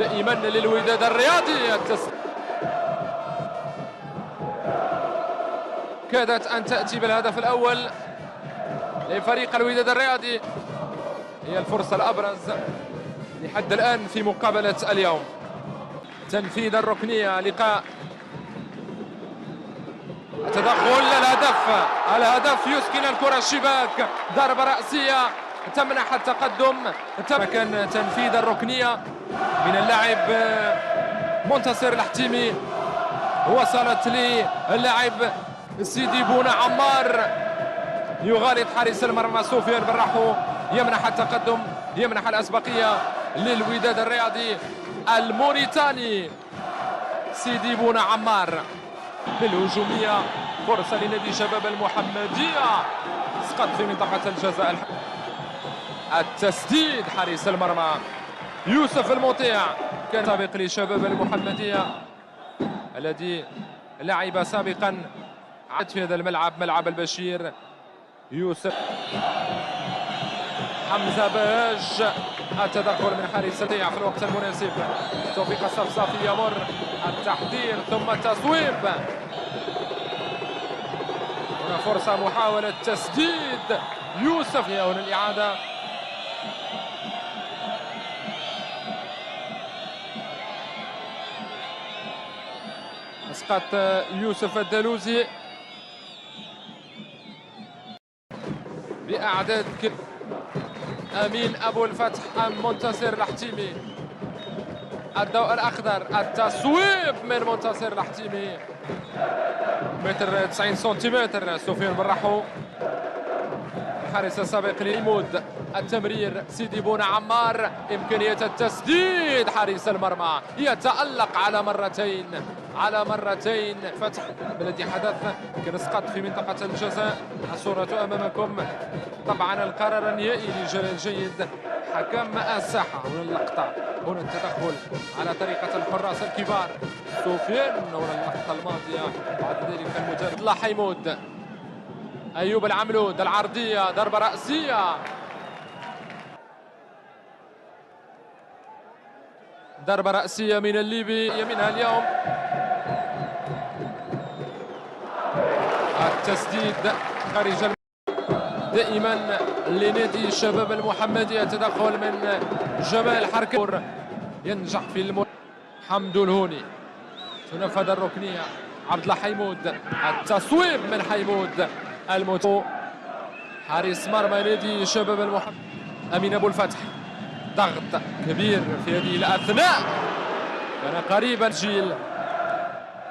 دائما للوداد الرياضي. كادت أن تأتي بالهدف الأول لفريق الوداد الرياضي. هي الفرصة الأبرز لحد الآن في مقابلة اليوم. تنفيذ الركنية، لقاء التدخل، الهدف يسكن الكرة الشباك، ضربة رأسية تمنح التقدم. كان تنفيذ الركنية من اللاعب منتصر الحتيمي، وصلت للاعب سيدي بونا عمار، يغالط حارس المرمى سفيان بالرحو، يمنح التقدم، يمنح الأسبقية للوداد الرياضي الموريتاني سيدي بونا عمار. للهجومية، فرصة لنادي شباب المحمدية، سقط في منطقة الجزاء. التسديد، حارس المرمى يوسف المطيع، كان سابق لشباب المحمدية الذي لعب سابقا في هذا الملعب، ملعب البشير. يوسف حمزة باج، التدخل من حارس المطيع في الوقت المناسب. توفيق الصفصافي يمر، التحضير ثم التصويب. هنا فرصة، محاولة تسديد يوسف، هنا الإعادة. اسقط يوسف الدلوزي بأعداد أمين أبو الفتح أم منتصر الحتيمي. الضوء الأخضر، التصويب من منتصر الحتيمي، متر 90 سنتيمتر. سفيان بالرحو، الحارس السابق للمود. التمرير، سيدي بونا عمار، إمكانية التسديد، حارس المرمى يتألق على مرتين. فتح الذي حدث، كان سقط في منطقة الجزاء. الصورة أمامكم. طبعا القرار النهائي لجلال جيد حكم الساحة. هنا اللقطة، هنا التدخل على طريقة الحراس الكبار. سفيان، هنا اللقطة الماضية. بعد ذلك المدرب الله حيمود، أيوب العملود، العرضية، ضربة رأسية. ضربة رأسية من الليبي، يمينها اليوم. التسديد خارج دائما لنادي الشباب المحمدي. تدخل من جمال حركور، ينجح في حمد الهوني. تنفذ الركنية، عبد الله حيمود، التصويب من حيمود الموتو، حارس مرمى نادي شباب المحمدي. أمين أبو الفتح، ضغط كبير في هذه الأثناء، كان قريبا. جيل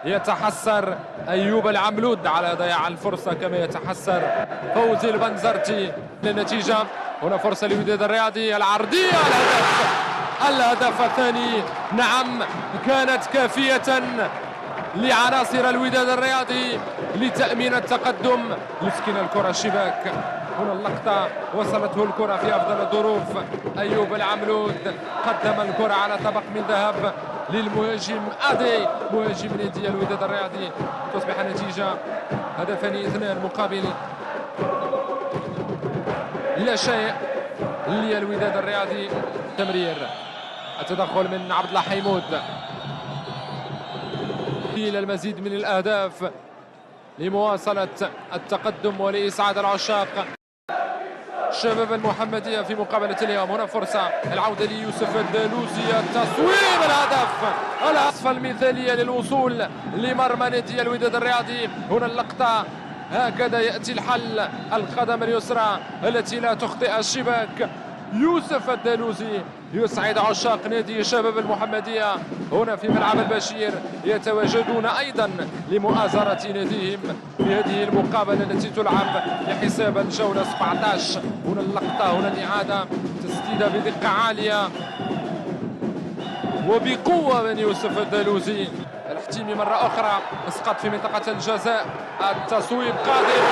يتحسر أيوب العملود على ضياع الفرصة، كما يتحسر فوزي البنزرتي للنتيجة. هنا فرصة للوداد الرياضي، العرضية، الهدف الثاني. نعم، كانت كافية لعناصر الوداد الرياضي لتأمين التقدم. يسكن الكرة الشباك. هنا اللقطة، وصلته الكرة في أفضل الظروف. أيوب العملود قدم الكرة على طبق من ذهب للمهاجم أدي، مهاجم نادي الوداد الرياضي. تصبح النتيجة هدفان 2 مقابل لا شيء للوداد الرياضي. تمرير، التدخل من عبد الله حيمود إلى المزيد من الأهداف لمواصلة التقدم ولإسعاد العشاق شباب المحمدية في مقابلة اليوم. هنا فرصة، العودة ليوسف الدلوزي، التصويب، الوصفة المثالية للوصول لمرمى نادي الوداد الرياضي. هنا اللقطة، هكذا يأتي الحل، القدم اليسرى التي لا تخطئ الشباك. يوسف الدلوزي يسعد عشاق نادي شباب المحمدية هنا في ملعب البشير، يتواجدون أيضا لمؤازرة ناديهم في هذه المقابلة التي تلعب لحساب الجولة 17. هنا اللقطة، هنا الإعادة، تسديدة بدقة عالية وبقوة من يوسف الدلوزي. الحتيمي مرة أخرى اسقط في منطقة الجزاء، التصويب قادم،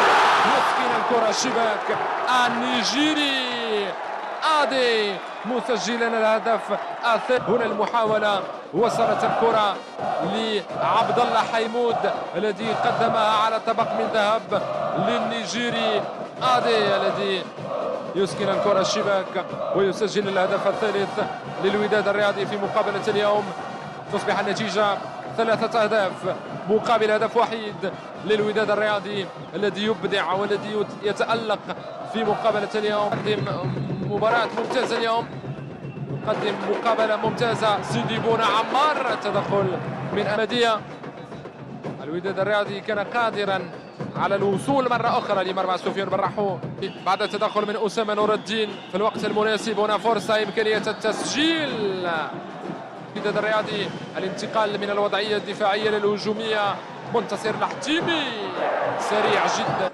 يسكن الكرة الشباك. النيجيري آدي مسجلا الهدف الثاني. هنا المحاولة، وصلت الكرة لعبد الله حيمود الذي قدمها على طبق من ذهب للنيجيري آدي الذي يسكن الكرة الشباك ويسجل الهدف الثالث للوداد الرياضي في مقابلة اليوم. تصبح النتيجة 3 أهداف مقابل هدف وحيد للوداد الرياضي الذي يبدع والذي يتألق في مقابلة اليوم. قدم مباراة ممتازة اليوم، قدم مقابلة ممتازة. سيدي بونا عمار، تدخل من أمدية. الوداد الرياضي كان قادرا على الوصول مرة أخرى لمرمى سفيان بالرحو بعد التدخل من أسامة نور الدين في الوقت المناسب. هنا فرصة إمكانية التسجيل. الوداد الرياضي الانتقال من الوضعية الدفاعية للهجومية. منتصر الحتيمي سريع جدا.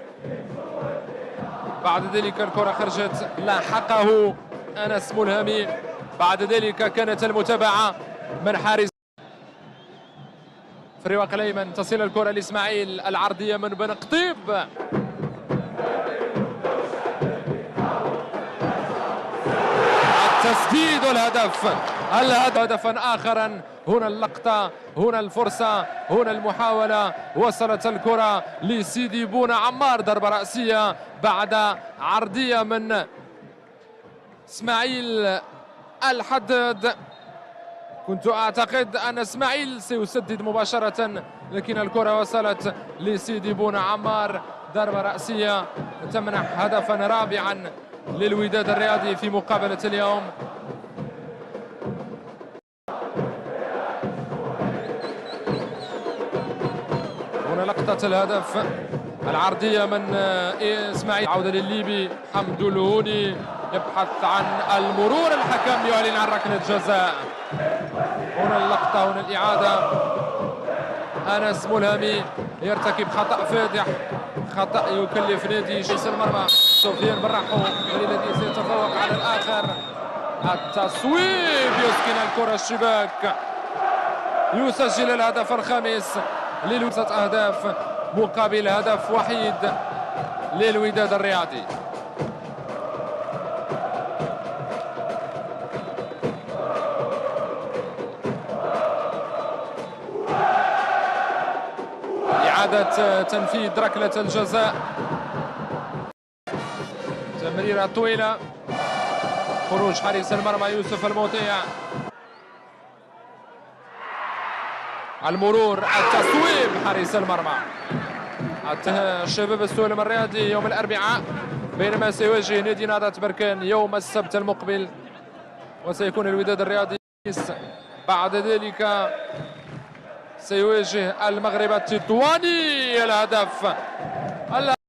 بعد ذلك الكرة خرجت، لاحقه أنس ملهمي. بعد ذلك كانت المتابعة من حارس في الرواق الأيمن. تصل الكرة لإسماعيل، العرضية من بن قطيب. التسديد والهدف. هدفا آخرا. هنا اللقطة، هنا الفرصة، هنا المحاولة. وصلت الكرة لسيدي بونا عمار، ضربة رأسية بعد عرضية من إسماعيل الحداد. كنت أعتقد أن إسماعيل سيسدد مباشرة، لكن الكرة وصلت لسيدي بونا عمار، ضربة رأسية تمنح هدفا رابعا للوداد الرياضي في مقابلة اليوم. هنا لقطة الهدف، العرضية من إسماعيل. عودة للليبي حمد الهوني يبحث عن المرور. الحكم يعلن عن ركلة جزاء. هنا اللقطة، هنا الإعادة. أنس ملهمي يرتكب خطأ فادح، خطأ يكلف نادي جيش المرمى. سفيان بالرحو الذي سيتفوق على الآخر. التصويب، يسكن الكرة الشباك، يسجل الهدف الخامس للوداد. أهداف مقابل هدف وحيد للوداد الرياضي. إعادة تنفيذ ركلة الجزاء. تمريرة طويلة، خروج حارس المرمى يوسف المطيع. المرور، التصويب، حارس المرمى. الشباب السولم الرياضي يوم الأربعاء، بينما سيواجه نادي نهضة بركان يوم السبت المقبل، وسيكون الوداد الرياضي. بعد ذلك سيواجه المغرب التطواني. الهدف